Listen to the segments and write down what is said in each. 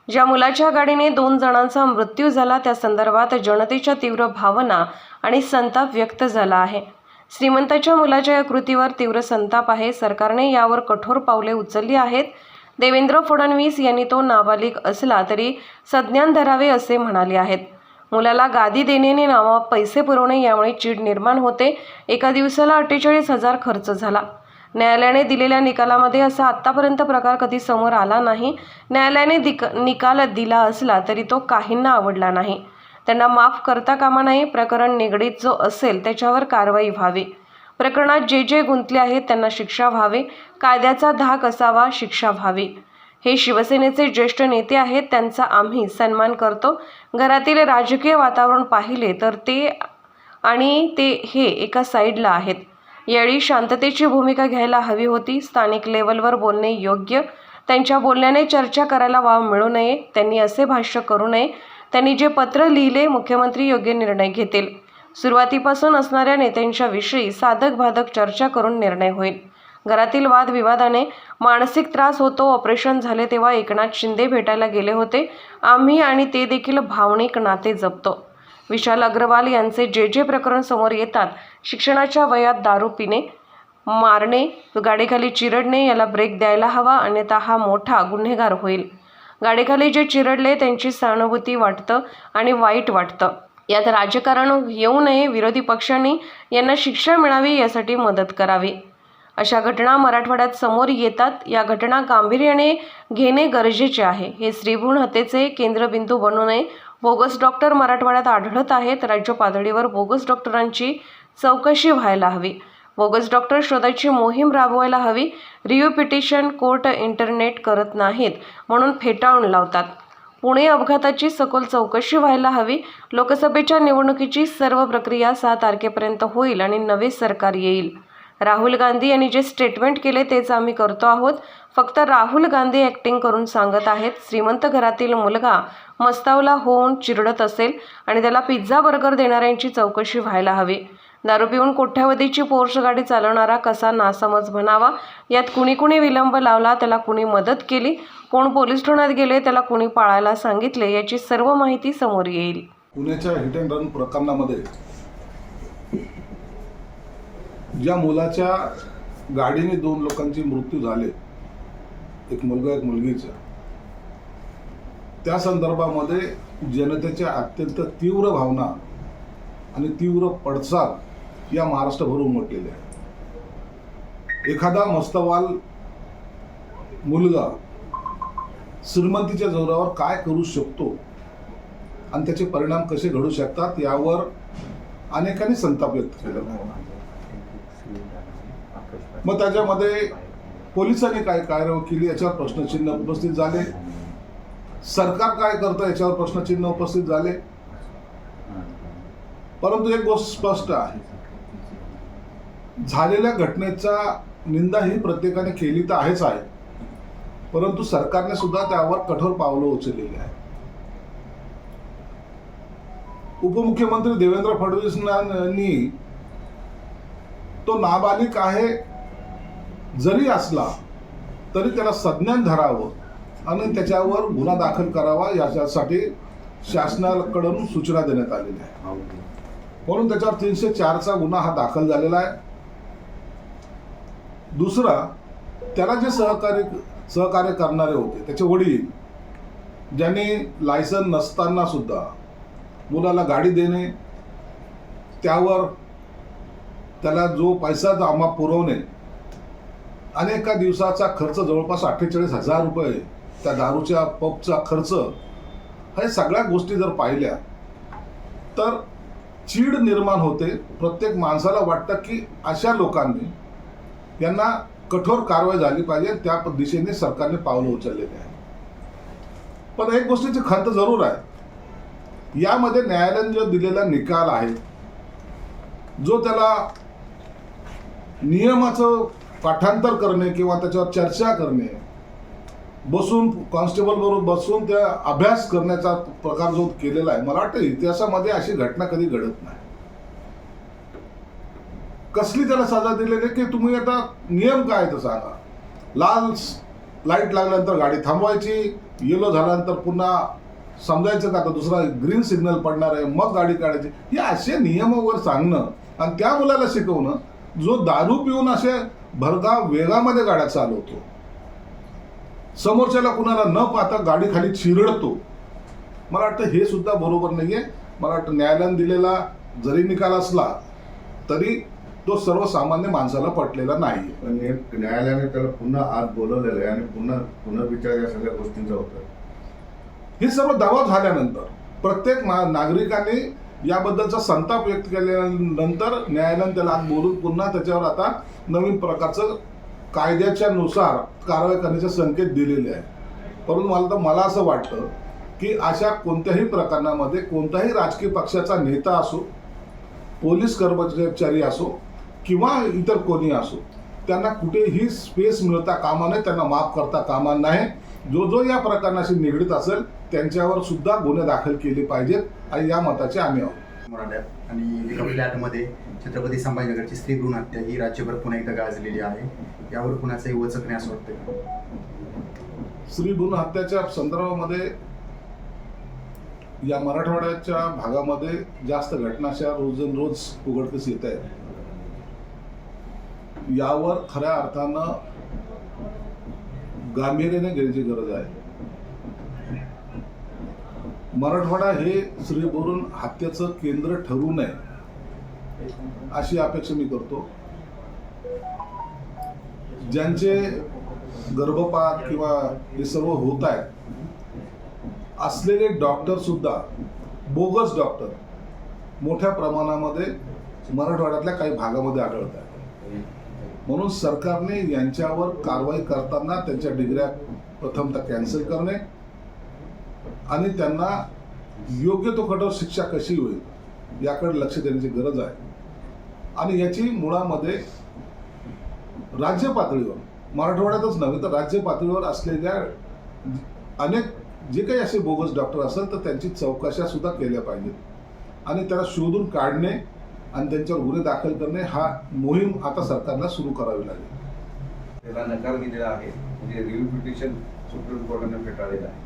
ज्या मुलाच्या गाडीने 2 जणांचा मृत्यू झाला त्या संदर्भात जनतेच्या तीव्र भावना आणि संताप व्यक्त झाला आहे। श्रीमंताच्या मुलाच्या या कृतीवर तीव्र संताप आहे। सरकारने यावर कठोर पावले उचलली आहेत। देवेंद्र फडणवीस यांनी तो नाबालिग असला तरी संज्ञान धरावे असे म्हणाले आहेत। मुलाला गादी देण्याने नावा पैसे पुरवणे यामुळे चीड निर्माण होते। एका दिवसाला 48,000 खर्च झाला। न्यायालयाने दिलेल्या निकालामध्ये असा आत्तापर्यंत प्रकार कधी समोर आला नाही। न्यायालयाने निकाल दिला असला तरी तो काहींना आवडला नाही। त्यांना माफ करता कामा नये। प्रकरण निगडीत जो असेल त्याच्यावर कारवाई व्हावी। प्रकरणात जे गुंतले आहेत त्यांना शिक्षा व्हावी। कायद्याचा धाक असावा, शिक्षा व्हावी। हे शिवसेनेचे ज्येष्ठ नेते आहेत, त्यांचा आम्ही सन्मान करतो। घरातील राजकीय वातावरण पाहिले तर ते हे एका साईडला आहेत। यावेळी शांततेची भूमिका घ्यायला हवी होती। स्थानिक लेवलवर बोलणे योग्य। त्यांच्या बोलण्याने चर्चा करायला वाव मिळू नये। त्यांनी असे भाष्य करू नये। त्यांनी जे पत्र लिहिले, मुख्यमंत्री योग्य निर्णय घेतील। सुरुवातीपासून असणाऱ्या नेत्यांच्या विषयी साधक बाधक चर्चा करून निर्णय होईल। घरातील वादविवादाने मानसिक त्रास होतो। ऑपरेशन झाले तेव्हा एकनाथ शिंदे भेटायला गेले होते आम्ही आणि ते देखील भावनिक नाते जपतो। विशाल अग्रवाल यांचे जे प्रकरण समोर येतात, शिक्षणाच्या वयात दारू पिणे, मारणे, गाडीखाली चिरडणे याला ब्रेक द्यायला हवा, अन्यथा हा मोठा गुन्हेगार होईल। गाडीखाली जे चिरडले त्यांची सहानुभूती वाटतं आणि वाईट वाटतं। यात राजकारण येऊ नये। विरोधी पक्षांनी यांना शिक्षा मिळावी यासाठी मदत करावी। अशा घटना मराठवाड्यात समोर येतात। या घटना गांभीर्याने घेणे गरजेचे आहे। हे श्रीभ्रूण हत्येचे केंद्रबिंदू बनू नये। बोगस डॉक्टर मराठवाड्यात आढळत आहेत। राज्य पातळीवर बोगस डॉक्टरांची चौकशी व्हायला हवी। बोगस डॉक्टर शोधाची मोहीम राबवायला हवी। रिव्ह्यू पिटिशन कोर्ट इंटरनेट करत नाहीत म्हणून फेटाळून लावतात। पुणे अपघाताची सखोल चौकशी व्हायला हवी। लोकसभेच्या निवडणुकीची सर्व प्रक्रिया 6 तारखेपर्यंत होईल आणि नवे सरकार येईल। राहुल गांधी यांनी जे स्टेटमेंट केले तेच आम्ही करतो आहोत। फक्त राहुल गांधी ॲक्टिंग करून सांगत आहेत। श्रीमंत घरातील मुलगा मस्तावला होऊन चिरडत असेल आणि त्याला पिझ्झा बर्गर देणाऱ्यांची चौकशी व्हायला हवी। दारू पिऊन कोट्यावधीची पोर्श गाडी चालवणारा कसा नासमज म्हणावा। यात कुणी विलंब लावला, त्याला कुणी मदत केली, कोण पोलीस ठाण्यात गेले, त्याला कुणी पाळायला सांगितले, याची सर्व माहिती समोर येईल। पुण्याच्या हिट अँड रन प्रकरणामध्ये ज्या मुलाच्या गाडीने 2 लोकांचे मृत्यू झाले, एक मुलगा एक मुलगीचा, त्या संदर्भामध्ये जनतेच्या अत्यंत तीव्र भावना आणि तीव्र पडसाद या महाराष्ट्रभर उमटलेले आहे। एखादा मस्तवाल मुलगा श्रीमंतीच्या जोरावर काय करू शकतो आणि त्याचे परिणाम कसे घडू शकतात यावर अनेकांनी संताप व्यक्त केला। मग त्याच्यामध्ये पोलिसांनी काय कारवाई केली याच्यावर प्रश्नचिन्ह उपस्थित झाले। सरकार काय करतं याच्यावर प्रश्नचिन्ह उपस्थित झाले। परंतु एक गोष्ट स्पष्ट आहे, झालेल्या घटनेचा निंदा ही प्रत्येकाने केली तर आहेच आहे, परंतु सरकारने सुद्धा त्यावर कठोर पावलं उचललेली आहे। उपमुख्यमंत्री देवेंद्र फडणवीसांनी तो नाबालिग आहे जरी असला तरी त्याला संज्ञान धरावं आणि त्याच्यावर गुन्हा दाखल करावा यासाठी शासनाकडून सूचना देण्यात आलेल्या आहे। म्हणून त्याच्यावर 304चा गुन्हा हा दाखल झालेला आहे। दुसरा, त्याला जे सहकार्य करणारे होते त्याचे वडील, ज्यांनी लायसन नसताना सुद्धा मुलाला गाडी देणे, त्यावर त्याला जो पैसा जमा पुरवणे, अनेका दिवसाचा खर्च जवळपास 48,000 रुपये, त्या दारूच्या पबचा खर्च, हे सगळ्या गोष्टी जर पाहिल्या तर चीड निर्माण होते। प्रत्येक माणसाला वाटतं की अशा लोकांनी यांना कठोर कारवाई झाली पाहिजे। त्या दिशेने सरकारने पावलं उचललेले आहे। पण एक गोष्टीची खंत जरूर आहे, यामध्ये न्यायालयाने जो दिलेला निकाल आहे, जो त्याला नियमाचं पाठांतर करणे किंवा त्याच्यावर चर्चा करणे, बसून कॉन्स्टेबल बरोबर बसून त्या अभ्यास करण्याचा प्रकार जो केलेला आहे, मला वाटतं इतिहासामध्ये अशी घटना कधी घडत नाही। कसली त्याला सजा दिलेली की तुम्ही आता नियम काय तर सांगा। लाल लाईट लागल्यानंतर गाडी थांबवायची, येलो झाल्यानंतर पुन्हा समजायचं का आता दुसरा ग्रीन सिग्नल पडणार आहे मग गाडी काढायची. हे असे नियमावर सांगणं आणि त्या मुलाला शिकवणं जो दारू पिऊन असे भरधाव वेगामध्ये गाड्या चालवतो, समोरच्याला कुणाला न पाहता गाडी खाली चिरडतो, मला वाटतं हे सुद्धा बरोबर नाहीये. मला वाटतं न्यायालयाने दिलेला जरी निकाल असला तरी तो सर्वसामान्य माणसाला पटलेला नाही. पण न्यायालयाने त्याला पुन्हा आज बोलवलेलं आहे आणि पुनर्विचार या सगळ्या गोष्टींचा होतं. हे सर्व दबाव झाल्यानंतर प्रत्येक नागरिकाने याबद्दलचा संताप व्यक्त केल्यानंतर न्यायालयाने त्याला आज बोलून पुन्हा त्याच्यावर आता नवीन प्रकारचं कायद्याच्या नुसार कारवाई करण्याचे संकेत दिलेले आहे. परंतु मला असं वाटतं की अशा कोणत्याही प्रकरणामध्ये कोणताही राजकीय पक्षाचा नेता असो, पोलीस कर्मचारी असो किंवा इतर कोणी असो, त्यांना कुठेही स्पेस मिळता कामा नये, त्यांना माफ करता कामा नये. जो या प्रकरणाशी निगडीत असेल त्यांच्यावर सुद्धा गुन्हे दाखल केले पाहिजेत आणि या मताचे आम्ही आहोत. मराठ्यात आणि विरोधी आठमध्ये छत्रपती संभाजीनगरची स्त्री भ्रूण हत्या ही राज्यभर पुन्हा एकदा गाजलेली आहे. यावर कुणाचंही वचक नाही असं वाटतं. स्त्री भ्रूण हत्याच्या संदर्भामध्ये या मराठवाड्याच्या भागामध्ये जास्त घटना अशा रोज उघडकीस येत आहेत. यावर खऱ्या अर्थानं गांभीर्याने घेण्याची गरज आहे. मराठवाडा हे स्त्री भ्रूण हत्येचं केंद्र ठरू नये अशी अपेक्षा मी करतो. ज्यांचे गर्भपात किंवा हे सर्व होत आहेत असलेले डॉक्टर सुद्धा बोगस डॉक्टर मोठ्या प्रमाणामध्ये मराठवाड्यातल्या काही भागामध्ये आढळत आहेत. म्हणून सरकारने यांच्यावर कारवाई करताना त्यांच्या डिग्र्या प्रथमतः कॅन्सल करणे आणि त्यांना योग्य तो कठोर शिक्षा कशी होईल याकडे लक्ष देण्याची गरज आहे. आणि याची मुळामध्ये राज्य पातळीवर, मराठवाड्यातच नव्हे तर राज्य पातळीवर असलेल्या अनेक जे काही असे बोगस डॉक्टर असेल तर त्यांची चौकशा सुद्धा केल्या पाहिजेत आणि त्याला शोधून काढणे आणि त्यांच्यावर गुन्हे दाखल करणे हा मोहीम आता सरकारला सुरू करावी लागेल. त्याला नकार दिलेला आहे, म्हणजे रिव्ह्यू पिटिशन सुप्रीम कोर्टाने फेटाळलेलं आहे.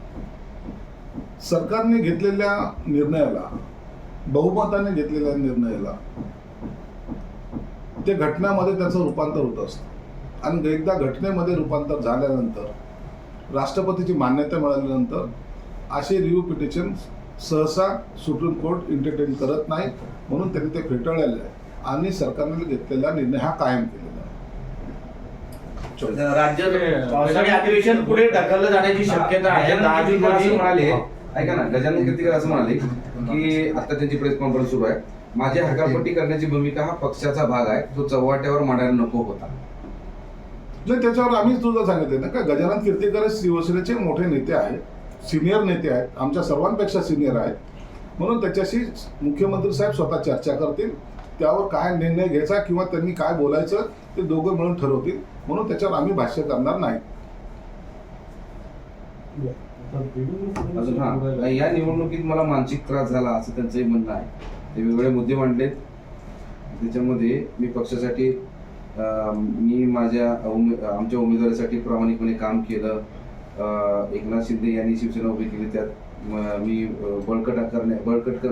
सरकारने घेतलेल्या निर्णयाला, बहुमताने घेतलेल्या निर्णयाला ते घटनामध्ये त्याचं रूपांतर होत असतं आणि एकदा घटनेमध्ये रूपांतर झाल्यानंतर राष्ट्रपतीची मान्यता मिळाल्यानंतर असे रिव्ह्यू पिटिशन सहसा सुप्रीम कोर्ट एंटरटेन करत नाही. म्हणून त्यांनी ते फेटाळलेले आहे आणि सरकारने घेतलेला निर्णय हा कायम केलेला आहे. राज्यात पावसाळी अधिवेशन पुढे ढकललं जाण्याची शक्यता आहे. 10 जून असं म्हणाले, ऐका ना, गजानन कीर्तीकर असं म्हणाले की आता त्यांची प्रेस कॉन्फरन्स सुरू आहे, माझी हकालपट्टी करण्याची भूमिका हा पक्षाचा भाग आहे, तो चव्हाट्यावर मांडायला नको होता. नाही, त्याच्यावर आम्ही तुझं सांगितलं ना का गजानन कीर्तीकर शिवसेनेचे मोठे नेते आहेत, सिनियर नेते आहेत, आमच्या सर्वांपेक्षा सिनियर आहेत. म्हणून त्याच्याशी मुख्यमंत्री साहेब स्वतः चर्चा करतील, त्यावर काय निर्णय घ्यायचा किंवा त्यांनी काय बोलायचं ते दोघं मिळून ठरवतील. म्हणून त्याच्यावर आम्ही भाष्य करणार नाही. अजून हा, या निवडणुकीत मला मानसिक त्रास झाला असं त्यांचंही म्हणणं आहे. ते वेगवेगळे मुद्दे मांडलेत, त्याच्यामध्ये मी पक्षासाठी मी आमच्या उमेदवारीसाठी प्रामाणिकपणे काम केलं. एकनाथ शिंदे यांनी शिवसेना उभी केली, त्यात मी बळकटी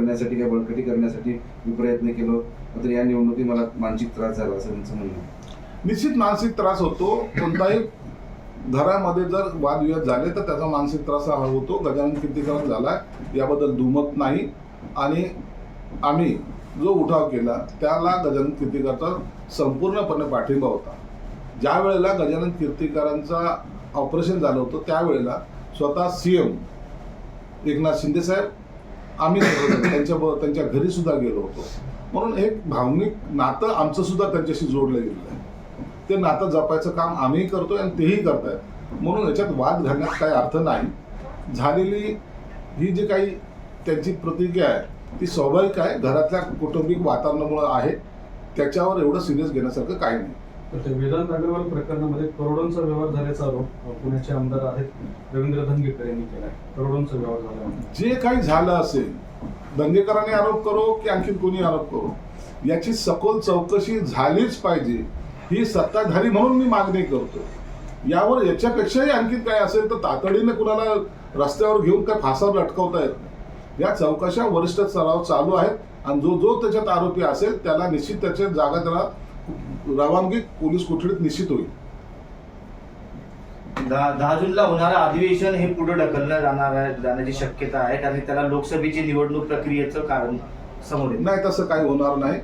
करण्यासाठी मी प्रयत्न केलो. मात्र या निवडणुकीत मला मानसिक त्रास झाला असं त्यांचं म्हणणं आहे. निश्चित मानसिक त्रास होतो. कोणताही घरामध्ये जर वादविवाद झाले तर त्याचा मानसिक त्रास हा होतो. गजानन कीर्तीकर झाला याबद्दल दुमत नाही आणि आम्ही जो उठाव केला त्याला गजानन कीर्तीकरचा संपूर्णपणे पाठिंबा होता. ज्या वेळेला गजानन कीर्तीकरांचा ऑपरेशन झालं होतं त्यावेळेला स्वतः CM एकनाथ शिंदे साहेब आम्ही त्यांच्या घरी सुद्धा गेलो होतो. म्हणून एक भावनिक नातं आमचं सुद्धा त्यांच्याशी जोडलं गेलेलं आहे. ते नातं जपायचं काम आम्हीही करतोय आणि तेही करतायत. म्हणून याच्यात वाद घालण्यात काही अर्थ नाही. झालेली ही जी काही त्यांची प्रतिक्रिया आहे ती स्वाभाविक आहे, घरातल्या कौटुंबिक वातावरणामुळे आहे, त्याच्यावर एवढं सिरियस घेण्यासारखं काही नाही. तर वेदांत अग्रवाल प्रकरणामध्ये करोडोंचा व्यवहार झाल्याचा आरोप पुण्याचे आमदार आहेत रवींद्र धंगेकर यांनी केला आहे. करोडोंचा व्यवहार झाला, जे काही झालं असेल, दंगेकरांनी आरोप करो की आणखी कोणी आरोप करो, याची सखोल चौकशी झालीच पाहिजे ही सत्ताधारी म्हणून मी मागणी करतो. यावर याच्यापेक्षाही आणखी काय असेल तर तातडीने कुणाला रस्त्यावर घेऊन काय फासावर लटकवता येत नाही. या चौकशा वरिष्ठ स्तरावर चालू आहेत आणि जो जो त्याच्यात आरोपी असेल त्याला निश्चित त्याच्या जागा त्याला रवानगी पोलीस कोठडीत निश्चित होईल. 10 जूनला होणारं अधिवेशन हे पुढे ढकललं जाण्याची शक्यता आहे, कारण त्याला लोकसभेची निवडणूक प्रक्रियेचं कारण समोर येतं. नाही, तसं काही होणार नाही.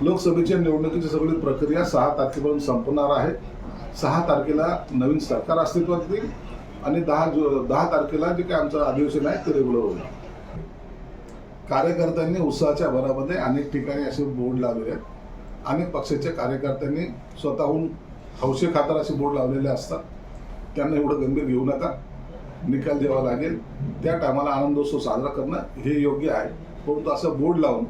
लोकसभेच्या निवडणुकीची सगळी प्रक्रिया 6 तारखेपर्यंत संपणार आहे. 6 तारखेला नवीन सरकार अस्तित्वात येईल आणि 10 तारखेला जे काही आमचं अधिवेशन आहे ते रेग्युलर होईल. कार्यकर्त्यांनी उत्साहाच्या भरामध्ये अनेक ठिकाणी असे बोर्ड लावलेले आहेत. अनेक पक्षाच्या कार्यकर्त्यांनी स्वतःहून हौसे खातर असे बोर्ड लावलेले असतात. त्यांना एवढं गंभीर घेऊ नका. निकाल जेव्हा लागेल त्या टायमाला आनंदोत्सव साजरा करणं हे योग्य आहे. परंतु असं बोर्ड लावून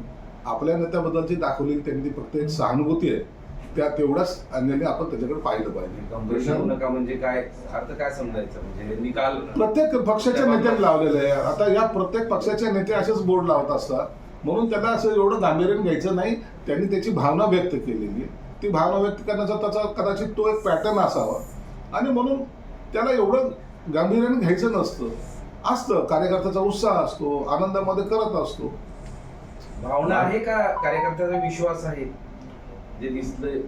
आपल्या नेत्याबद्दलची दाखवलेली त्यांनी फक्त एक सहानुभूती आहे, त्या तेवढ्याच अंगाने आपण त्याच्याकडे पाहिलं पाहिजे. गंभीर होऊ नका म्हणजे काय अर्थ काय समजायचं, म्हणजे निकाल प्रत्येक पक्षाच्या नेत्याने लावलेलं आहे. आता या प्रत्येक पक्षाचे नेते असेच बोर्ड लावत असतात, म्हणून त्याला असं एवढं गांभीर्याने घ्यायचं नाही. त्यांनी त्याची भावना व्यक्त केलेली, ती भावना व्यक्त करण्याचा त्याचा कदाचित तो एक पॅटर्न असावा आणि म्हणून त्याला एवढं गांभीर्याने घ्यायचं नसतं. असतं कार्यकर्त्याचा उत्साह असतो, आनंदामध्ये करत असतो. भावना आहे का कार्यकर्त्याचा विश्वास आहे जे दिसलंय?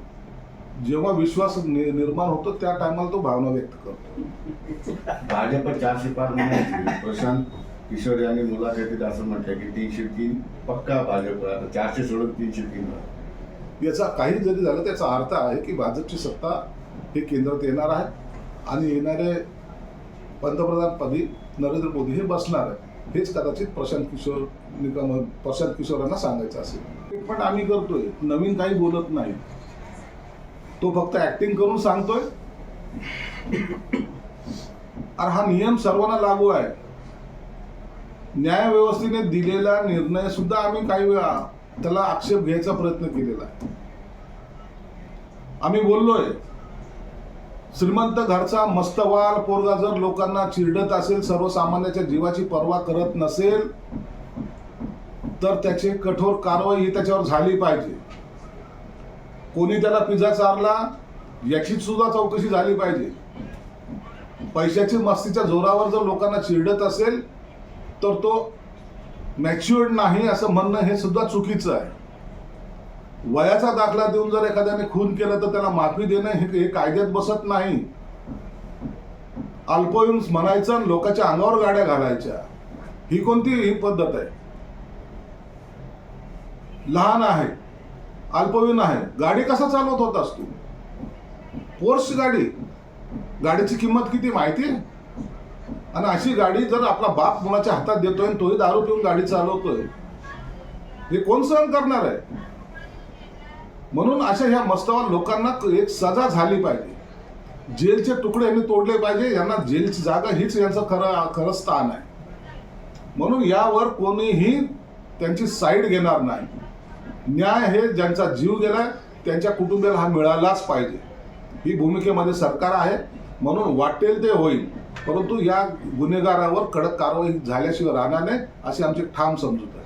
जेव्हा विश्वास निर्माण होतो त्या टायमाला तो भावना व्यक्त करतो. भाजप 400 पार म्हणायची. प्रशांत किशोर यांनी मुलाखतीत असं म्हटलं की 303 पक्का भाजप, आता 400 सोडून 303. याचा काही जरी झालं त्याचा अर्थ आहे की भाजपची सत्ता हे केंद्रात येणार आहे आणि येणारे पंतप्रधानपदी नरेंद्र मोदी हे बसणार आहे. हेच कदाचित प्रशांत किशोरांना सांगायचं असेल. पण आम्ही करतोय, नवीन काही बोलत नाही. तो फक्त ऍक्टिंग करून सांगतोय. आणि हा नियम सर्वांना लागू आहे. न्यायव्यवस्थेने दिलेला निर्णय सुद्धा आम्ही काही वेळा त्याला आक्षेप घ्यायचा प्रयत्न केलेला आहे. आम्ही बोललोय, श्रीमंत घरचा मस्तवाल पोरगा जर लोकांना चिरडत असेल, सर्वसामान्याच्या जीवाची पर्वा करत नसेल तर त्याची कठोर कारवाई ही त्याच्यावर झाली पाहिजे. कोणी त्याला पिझ्झा चारला याची सुद्धा चौकशी झाली पाहिजे. पैशाची मस्तीच्या जोरावर जर लोकांना चिरडत असेल तर तो मॅच्युअर्ड नाही असं म्हणणं हे सुद्धा चुकीचं आहे. वयाचा दाखला देऊन जर एखाद्याने खून केलं तर त्याला माफी देणं हे कायद्यात बसत नाही. अल्पवयीन म्हणायचं आणि लोकांच्या अंगावर गाड्या घालायच्या, ही कोणती पद्धत आहे? लहान आहे, अल्पवयीन आहे, गाडी कसा चालवत होतास तू? पोर्श गाडीची किंमत किती माहिती आहे? आणि अशी गाडी जर आपला बाप मुलाच्या हातात देतोय आणि तोही दारू पिऊन गाडी चालवतोय, हे कोण सहन करणार आहे? म्हणून अशा ह्या मस्तवाल लोकांना एक सजा झाली पाहिजे. जेलचे तुकडे यांनी तोडले पाहिजे. यांना जेलची जागा हीच यांचं खरं स्थान आहे. म्हणून यावर कोणीही त्यांची साईड घेणार नाही. न्याय हे ज्यांचा जीव गेलाय त्यांच्या कुटुंबियाला हा मिळालाच पाहिजे, ही भूमिकेमध्ये सरकार आहे. म्हणून वाटेल ते होईल, परंतु या गुन्हेगारावर कडक कारवाई झाल्याशिवाय राहणार नाही अशी आमची ठाम समजूत आहे.